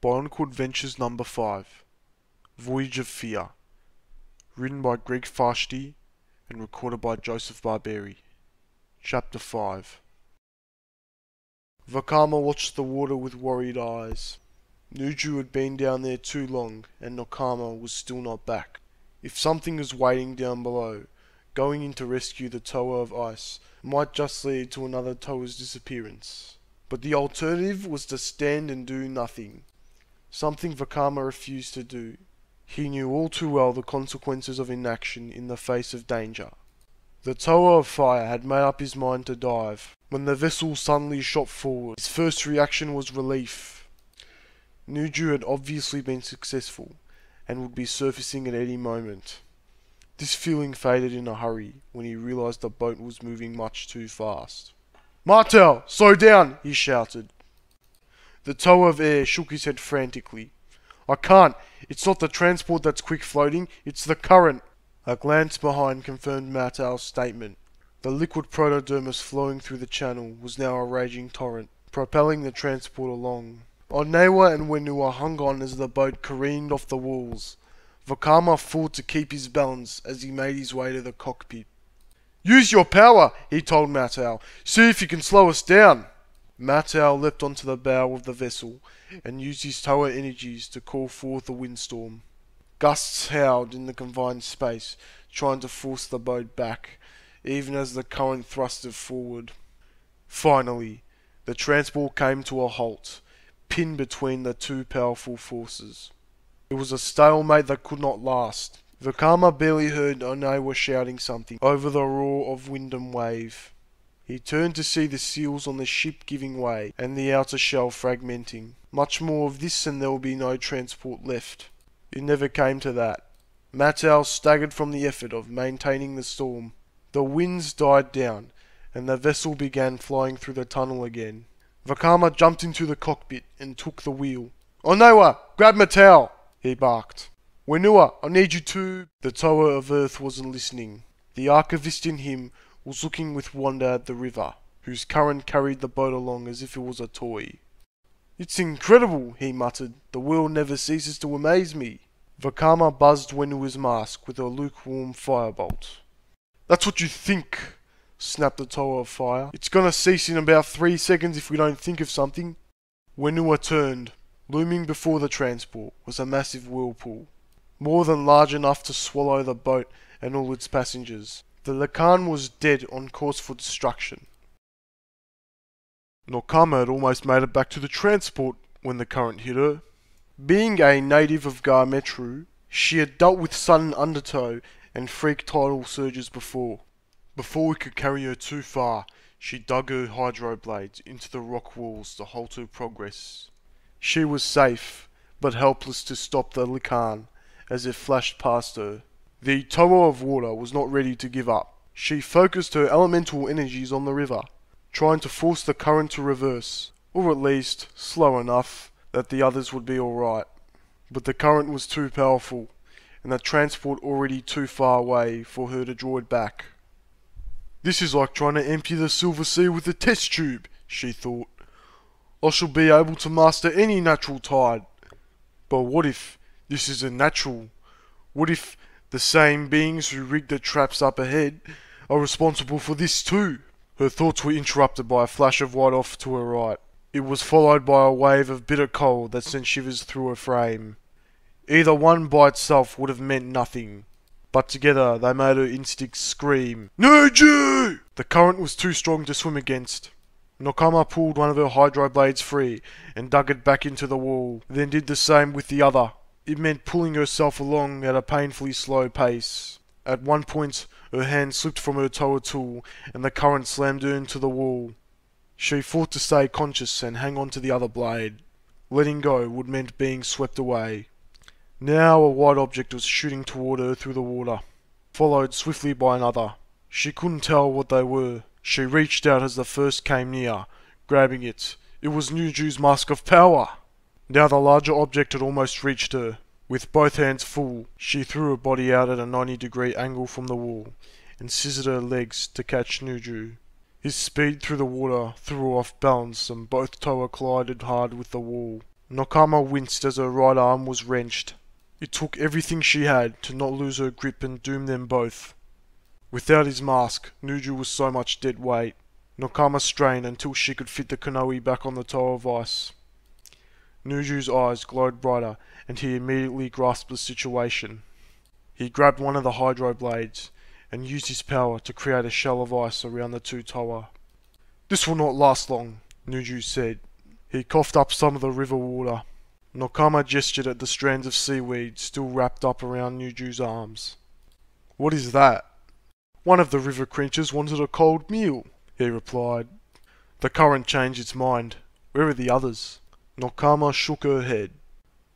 BIONICLE Adventures Number 5, Voyage of Fear, written by Greg Farshtey and recorded by Joseph Barberi. Chapter 5. Vakama watched the water with worried eyes. Nuju had been down there too long, and Nakama was still not back. If something was waiting down below, going in to rescue the tower of ice might just lead to another tower's disappearance. But the alternative was to stand and do nothing. Something Vakama refused to do. He knew all too well the consequences of inaction in the face of danger. The Tower of Fire had made up his mind to dive. When the vessel suddenly shot forward, his first reaction was relief. Nuju had obviously been successful, and would be surfacing at any moment. This feeling faded in a hurry when he realized the boat was moving much too fast. "Martel, slow down!" he shouted. The tower of air shook his head frantically. "I can't. It's not the transport that's quick floating, it's the current." A glance behind confirmed Martel's statement. The liquid protodermis flowing through the channel was now a raging torrent, propelling the transport along. Onewa and Wenua hung on as the boat careened off the walls. Vakama fought to keep his balance as he made his way to the cockpit. "Use your power," he told Martel. "See if you can slow us down." Martel leapt onto the bow of the vessel and used his tower energies to call forth a windstorm. Gusts howled in the confined space, trying to force the boat back, even as the current thrust it forward. Finally, the transport came to a halt, pinned between the two powerful forces. It was a stalemate that could not last. Vakama barely heard Onewa shouting something over the roar of wind and wave. He turned to see the seals on the ship giving way, and the outer shell fragmenting. Much more of this and there will be no transport left. It never came to that. Martel staggered from the effort of maintaining the storm. The winds died down, and the vessel began flying through the tunnel again. Vakama jumped into the cockpit and took the wheel. "Onewa, grab Martel!" he barked. "Wenua, I need you to..." The Tower of Earth wasn't listening. The archivist in him was looking with wonder at the river, whose current carried the boat along as if it was a toy. "It's incredible," he muttered. "The world never ceases to amaze me." Vakama buzzed Wenua's mask with a lukewarm firebolt. "That's what you think," snapped the Tower of Fire. "It's gonna cease in about 3 seconds if we don't think of something." Wenua turned. Looming before the transport was a massive whirlpool, more than large enough to swallow the boat and all its passengers. The Lacan was dead on course for destruction. Nakama had almost made it back to the transport when the current hit her. Being a native of Garmetru, she had dealt with sudden undertow and freak tidal surges before. Before we could carry her too far, she dug her hydroblades into the rock walls to halt her progress. She was safe, but helpless to stop the Lacan as it flashed past her. The Tower of Water was not ready to give up. She focused her elemental energies on the river, trying to force the current to reverse, or at least slow enough that the others would be alright. But the current was too powerful, and the transport already too far away for her to draw it back. "This is like trying to empty the Silver Sea with a test tube," she thought. "I shall be able to master any natural tide. But what if this isn't natural? What if the same beings who rigged the traps up ahead are responsible for this too?" Her thoughts were interrupted by a flash of white off to her right. It was followed by a wave of bitter cold that sent shivers through her frame. Either one by itself would have meant nothing, but together they made her instincts scream, "Nuju!" The current was too strong to swim against. Nakama pulled one of her hydroblades free and dug it back into the wall, then did the same with the other. It meant pulling herself along at a painfully slow pace. At one point, her hand slipped from her tower tool and the current slammed her into the wall. She fought to stay conscious and hang on to the other blade. Letting go would meant being swept away. Now a white object was shooting toward her through the water, followed swiftly by another. She couldn't tell what they were. She reached out as the first came near, grabbing it. It was Nuju's mask of power! Now the larger object had almost reached her. With both hands full, she threw her body out at a 90-degree angle from the wall, and scissored her legs to catch Nuju. His speed through the water threw her off balance, and both tower collided hard with the wall. Nakama winced as her right arm was wrenched. It took everything she had to not lose her grip and doom them both. Without his mask, Nuju was so much dead weight. Nakama strained until she could fit the kanoe back on the toe of ice. Nuju's eyes glowed brighter, and he immediately grasped the situation. He grabbed one of the hydro blades, and used his power to create a shell of ice around the two toa. "This will not last long," Nuju said. He coughed up some of the river water. Nakama gestured at the strands of seaweed still wrapped up around Nuju's arms. "What is that?" "One of the river creatures wanted a cold meal," he replied. "The current changed its mind. Where are the others?" Nakama shook her head.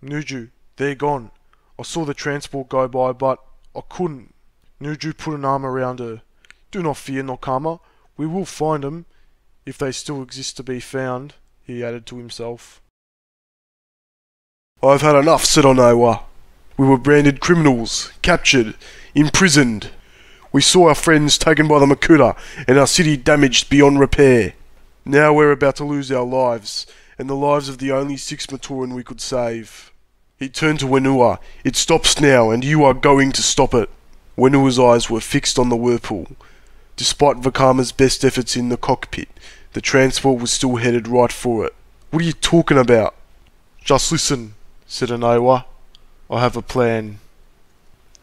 "Nuju, they're gone. I saw the transport go by, but I couldn't." Nuju put an arm around her. "Do not fear, Nakama. We will find them, if they still exist to be found," he added to himself. "I've had enough," said Onewa. "We were branded criminals, captured, imprisoned. We saw our friends taken by the Makuta, and our city damaged beyond repair. Now we're about to lose our lives, and the lives of the only 6 Matoran we could save." He turned to Whenua. "It stops now, and you are going to stop it." Wenua's eyes were fixed on the whirlpool. Despite Vakama's best efforts in the cockpit, the transport was still headed right for it. "What are you talking about?" "Just listen," said Onewa. "I have a plan."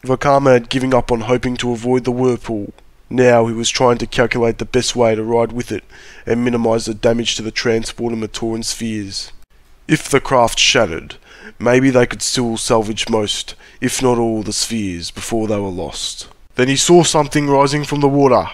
Vakama had given up on hoping to avoid the whirlpool. Now he was trying to calculate the best way to ride with it and minimise the damage to the transport and Matoran spheres. If the craft shattered, maybe they could still salvage most, if not all, the spheres before they were lost. Then he saw something rising from the water.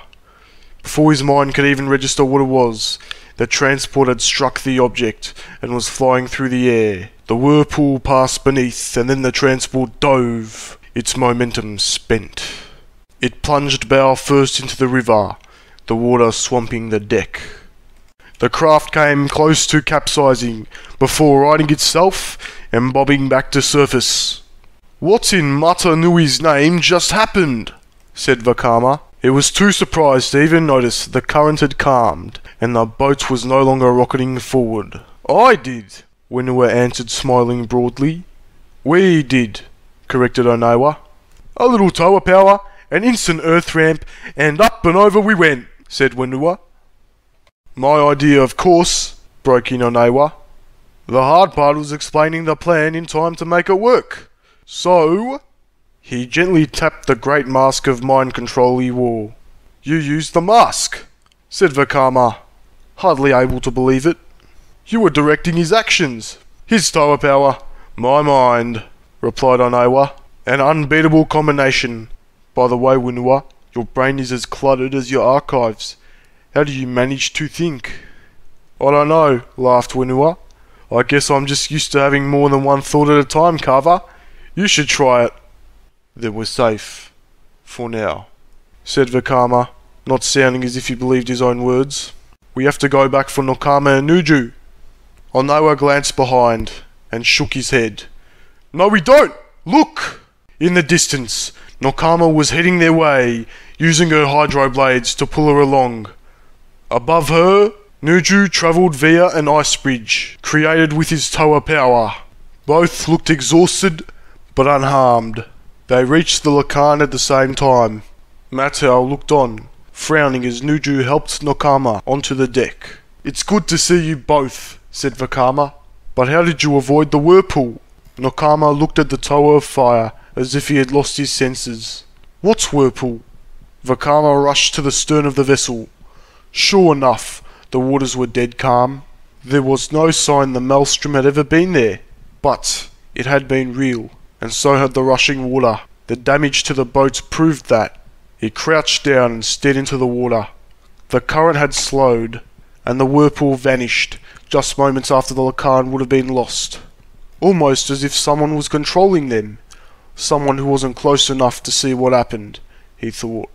Before his mind could even register what it was, the transport had struck the object and was flying through the air. The whirlpool passed beneath, and then the transport dove, its momentum spent. It plunged bow first into the river, the water swamping the deck. The craft came close to capsizing, before righting itself and bobbing back to surface. "What in Mata Nui's name just happened?" said Vakama. It was too surprised to even notice the current had calmed, and the boat was no longer rocketing forward. "I did," Whenua answered, smiling broadly. "We did," corrected Onewa. "A little tower power, an instant earth ramp, and up and over we went," said Whenua. "My idea, of course," broke in Onewa. "The hard part was explaining the plan in time to make it work. So..." He gently tapped the great mask of mind control he wore. "You used the mask," said Vakama, hardly able to believe it. "You were directing his actions. His tower power, my mind," replied Onewa. "An unbeatable combination. By the way, Whenua, your brain is as cluttered as your archives. How do you manage to think?" "I don't know," laughed Whenua. "I guess I'm just used to having more than one thought at a time, Carver. You should try it." "Then we're safe. For now," said Vakama, not sounding as if he believed his own words. "We have to go back for Nakama and Nuju." Onewa glanced behind and shook his head. "No, we don't! Look!" In the distance, Nakama was heading their way, using her hydro blades to pull her along. Above her, Nuju travelled via an ice bridge, created with his toa power. Both looked exhausted, but unharmed. They reached the Lacan at the same time. Mattel looked on, frowning as Nuju helped Nakama onto the deck. "It's good to see you both," said Vakama. "But how did you avoid the whirlpool?" Nakama looked at the tower of fire as if he had lost his senses. "What's whirlpool?" Vakama rushed to the stern of the vessel. Sure enough, the waters were dead calm. There was no sign the maelstrom had ever been there. But it had been real, and so had the rushing water. The damage to the boats proved that. He crouched down and stared into the water. The current had slowed, and the whirlpool vanished just moments after the Lacan would have been lost. Almost as if someone was controlling them. Someone who wasn't close enough to see what happened, he thought.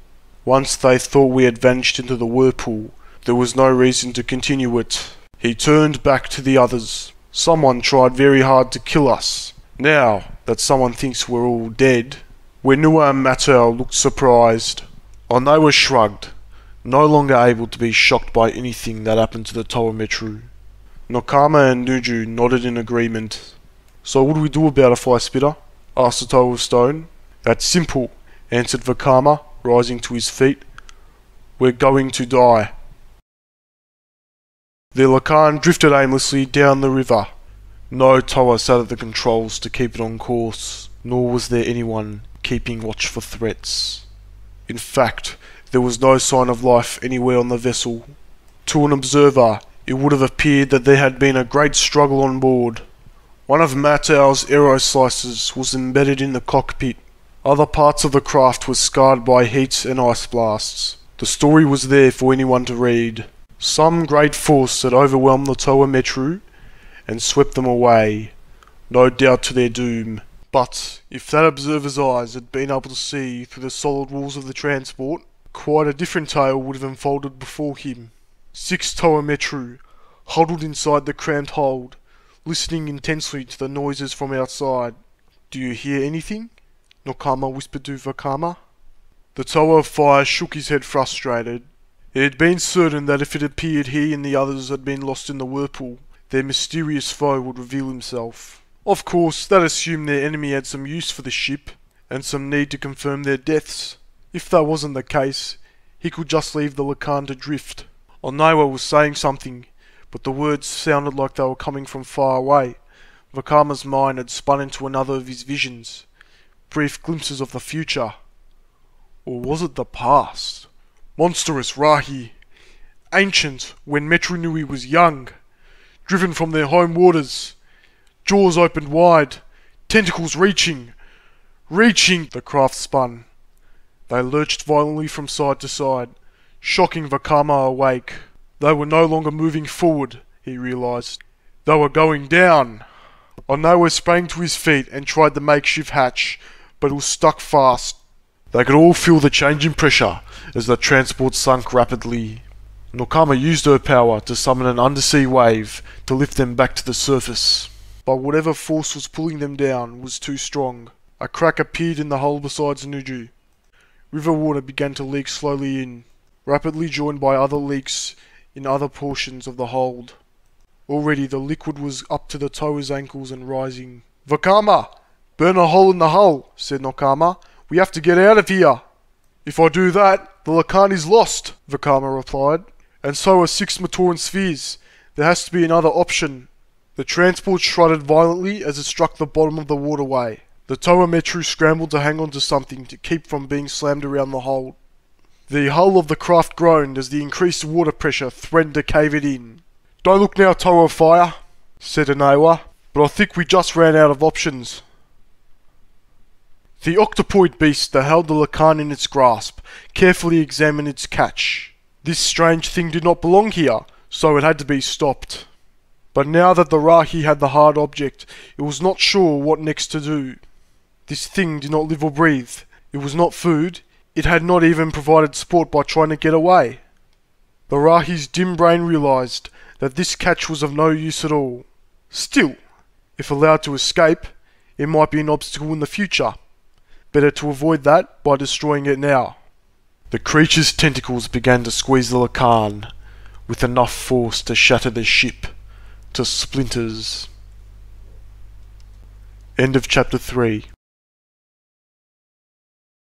Once they thought we had vanished into the whirlpool, there was no reason to continue it. He turned back to the others. Someone tried very hard to kill us. Now that someone thinks we're all dead. Whenua and Mattel looked surprised. Onewa shrugged, no longer able to be shocked by anything that happened to the Toa Metru. Nokama and Nuju nodded in agreement. So what do we do about a fire spitter? Asked the Tower of Stone. That's simple, answered Vakama, rising to his feet. We're going to die. The Lacan drifted aimlessly down the river. No Toa sat at the controls to keep it on course, nor was there anyone keeping watch for threats. In fact, there was no sign of life anywhere on the vessel. To an observer, it would have appeared that there had been a great struggle on board. One of Matau's arrow slices was embedded in the cockpit. Other parts of the craft were scarred by heat and ice blasts. The story was there for anyone to read. Some great force had overwhelmed the Toa Metru and swept them away, no doubt to their doom. But if that observer's eyes had been able to see through the solid walls of the transport, quite a different tale would have unfolded before him. 6 Toa Metru, huddled inside the cramped hold, listening intensely to the noises from outside. Do you hear anything? Nokama whispered to Vakama. The Toa of Fire shook his head frustrated. It had been certain that if it appeared he and the others had been lost in the whirlpool, their mysterious foe would reveal himself. Of course, that assumed their enemy had some use for the ship, and some need to confirm their deaths. If that wasn't the case, he could just leave the Lacan to drift. Onewa was saying something, but the words sounded like they were coming from far away. Vakama's mind had spun into another of his visions, brief glimpses of the future. Or was it the past? Monstrous Rahi, ancient when Metru Nui was young, driven from their home waters, jaws opened wide, tentacles reaching. The craft spun. They lurched violently from side to side, shocking Vakama awake. They were no longer moving forward, he realised. They were going down. Onewa sprang to his feet and tried the makeshift hatch, but it was stuck fast. They could all feel the change in pressure as the transport sunk rapidly. Nokama used her power to summon an undersea wave to lift them back to the surface. But whatever force was pulling them down was too strong. A crack appeared in the hull beside Nuju. River water began to leak slowly in, rapidly joined by other leaks in other portions of the hold. Already the liquid was up to the Toa's ankles and rising. Vakama! Burn a hole in the hull, said Nokama. We have to get out of here. If I do that, the Lacan is lost, Vakama replied. And so are 6 Matoran spheres. There has to be another option. The transport shuddered violently as it struck the bottom of the waterway. The Toa Metru scrambled to hang on to something to keep from being slammed around the hold. The hull of the craft groaned as the increased water pressure threatened to cave it in. Don't look now, Toa of Fire, said Onewa, but I think we just ran out of options. The octopoid beast that held the Lacan in its grasp carefully examined its catch. This strange thing did not belong here, so it had to be stopped. But now that the Rahi had the hard object, it was not sure what next to do. This thing did not live or breathe. It was not food. It had not even provided support by trying to get away. The Rahi's dim brain realised that this catch was of no use at all. Still, if allowed to escape, it might be an obstacle in the future. Better to avoid that by destroying it now. The creature's tentacles began to squeeze the Lacan, with enough force to shatter the ship to splinters. End of chapter 3.